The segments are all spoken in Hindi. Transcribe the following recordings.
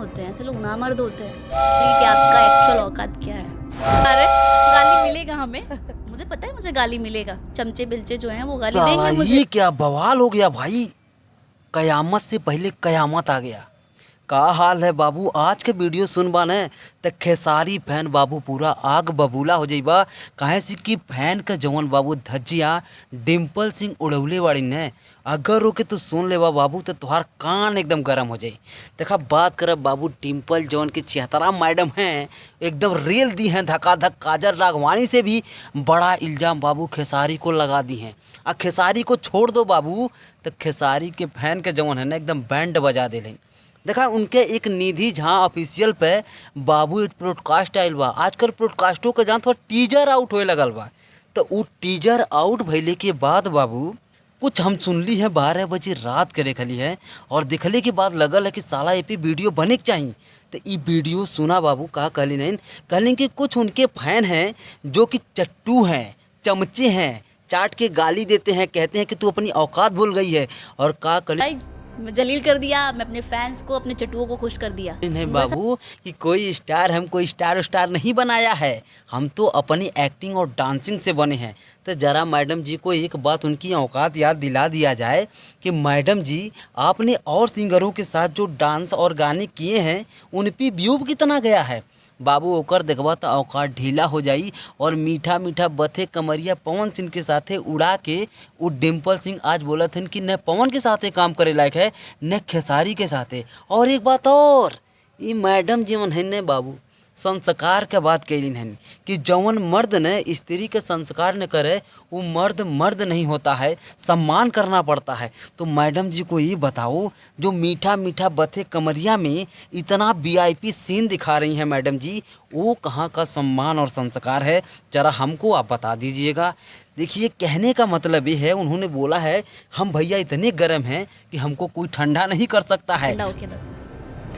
होते हैं, ऐसे लोग नामर्द होते हैं। तो ये आपका एक्चुअल औकात क्या है? अरे गाली मिलेगा हमें, मुझे पता है मुझे गाली मिलेगा। चमचे बिलचे जो हैं वो गाली देंगे मुझे। ये क्या बवाल हो गया भाई, कयामत से पहले कयामत आ गया। का हाल है बाबू, आज के वीडियो सुनबा ने त खेसारी फैन बाबू पूरा आग बबूला हो जाइबा। काहे से कि फैन का जवन बाबू धज्जिया डिम्पल सिंह उड़ौले वाड़ी ने अगर रोके तो सुन लेवा बाबू तो तुहार कान एकदम गर्म हो जाई। देखा बात करब बाबू डिम्पल जवन की चेहतरा मैडम हैं, एकदम रेल दी हैं धक्का धक। काजल राघवानी से भी बड़ा इल्ज़ाम बाबू खेसारी को लगा दी हैं। आ खेसारी को छोड़ दो बाबू, तो खेसारी के फैन के जवन है ना एकदम बैंड बजा दे लें। देखा उनके एक निधि झा ऑफिशियल पे बाबू एक प्रोडकास्ट आयल बा। आजकल प्रोडकास्टों का जान थोड़ा टीजर आउट होए लगल बा। तो वो टीजर आउट भइले के बाद बाबू कुछ हम सुनली है 12 बजे रात के देखली है, और देखले के बाद लगल है कि साला ये पे वीडियो बने के चाहिए। तो ये वीडियो सुना बाबू का कहली नहीं, कहली कि कुछ उनके फैन हैं जो कि चट्टू हैं, चमचे हैं, चाट के गाली देते हैं, कहते हैं कि तू अपनी औकात भूल गई है। और का कहली मैं जलील कर दिया, मैं अपने फैंस को, अपने चटुओं को खुश कर दिया। नहीं बाबू कि कोई स्टार, हम कोई स्टार नहीं बनाया है, हम तो अपनी एक्टिंग और डांसिंग से बने हैं। तो जरा मैडम जी को एक बात उनकी औकात याद दिला दिया जाए कि मैडम जी आपने और सिंगरों के साथ जो डांस और गाने किए हैं उन पे व्यू कितना गया है बाबू। ओकर देखबा तो औकात ढीला हो जाई। और मीठा मीठा बथे कमरिया पवन सिंह के साथे उड़ा के वो डिम्पल सिंह आज बोलत हन कि न पवन के साथे काम करे लायक है न खेसारी के साथे। और एक बात और, ये मैडम जीवन है न बाबू संस्कार के बात कैलिन हन कि जवन मर्द ने स्त्री के संस्कार न करे वो मर्द नहीं होता है, सम्मान करना पड़ता है। तो मैडम जी को ये बताओ जो मीठा मीठा बथे कमरिया में इतना VIP सीन दिखा रही हैं मैडम जी, वो कहाँ का सम्मान और संस्कार है, जरा हमको आप बता दीजिएगा। देखिए कहने का मतलब ये है, उन्होंने बोला है हम भैया इतने गर्म हैं कि हमको कोई ठंडा नहीं कर सकता है।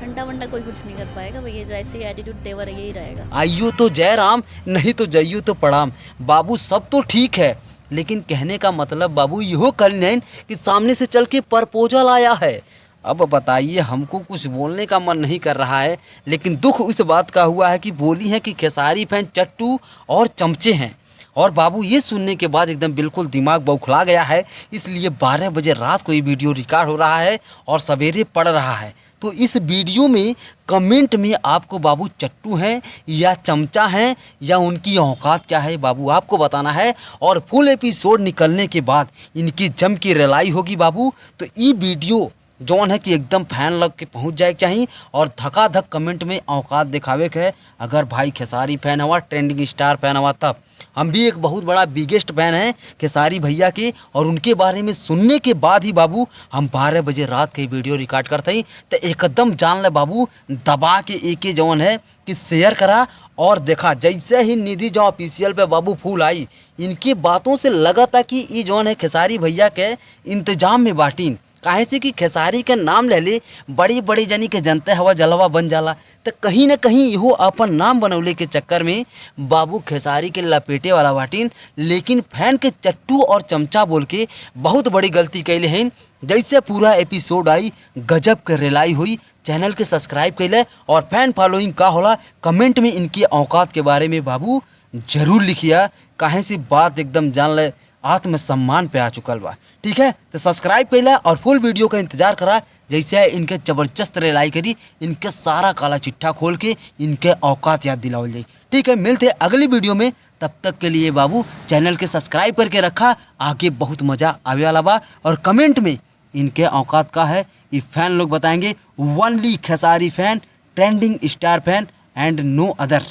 ठंडा वंडा कोई कुछ नहीं कर पाएगा भैया, जो ऐसे एटीट्यूड देवर है यही रहेगा। आइयो तो जय राम, नहीं तो जइयो तो प्रणाम। बाबू सब तो ठीक है, लेकिन कहने का मतलब बाबू यहो कल नहीं कि सामने से चल के प्रपोजल आया है। अब बताइए, हमको कुछ बोलने का मन नहीं कर रहा है, लेकिन दुख इस बात का हुआ है कि बोली है कि खेसारी फैन चट्टू और चमचे हैं। और बाबू ये सुनने के बाद एकदम बिल्कुल दिमाग बौखला गया है। इसलिए 12 बजे रात को ये वीडियो रिकॉर्ड हो रहा है और सवेरे पड़ रहा है। तो इस वीडियो में कमेंट में आपको बाबू चट्टू हैं या चमचा हैं या उनकी औकात क्या है बाबू आपको बताना है। और फुल एपिसोड निकलने के बाद इनकी जम की रिलाई होगी बाबू। तो ये वीडियो जौन है कि एकदम फैन लग के पहुंच जाए चाहिए और धका धक कमेंट में औकात दिखावे के है। अगर भाई खेसारी फैन हुआ, ट्रेंडिंग स्टार फैन हुआ, तब हम भी एक बहुत बड़ा बिगेस्ट फैन हैं खेसारी भैया के। और उनके बारे में सुनने के बाद ही बाबू हम 12 बजे रात के वीडियो रिकॉर्ड करते हैं। तो एकदम जान ले बाबू, दबा के एक जौन है कि शेयर करा। और देखा जैसे ही निधि जो ऑफिशियल पे बाबू फूल आई, इनकी बातों से लगा था कि ये जौन है खेसारी भैया के इंतजाम में बाटीन। काहे से कि खेसारी के नाम ले ले बड़ी बड़ी जनी के जनते हवा जलवा बन जाला। तो कहीं ना कहीं इहो अपन नाम बनौले के चक्कर में बाबू खेसारी के लपेटे वाला बाटीन। लेकिन फैन के चट्टू और चमचा बोल के बहुत बड़ी गलती कैले हैं। जैसे पूरा एपिसोड आई गजब के रिलाई हुई। चैनल के सब्सक्राइब कैले और फैन फॉलोइंग का होला कमेंट में इनकी औकात के बारे में बाबू जरूर लिखिया। काहे से बात एकदम जान ले आत्मसम्मान पे आ चुकल बा। ठीक है, तो सब्सक्राइब कैला और फुल वीडियो का इंतजार करा। जैसे इनके ज़बरदस्त रिलाई करी, इनके सारा काला चिट्ठा खोल के इनके औकात याद दिलावल जाए। ठीक है, मिलते अगली वीडियो में। तब तक के लिए बाबू चैनल के सब्सक्राइब करके रखा, आगे बहुत मज़ा आवे वाला बा। और कमेंट में इनके औकात का है ये फैन लोग बताएंगे। Only Khesari fan, trending star fan and no other.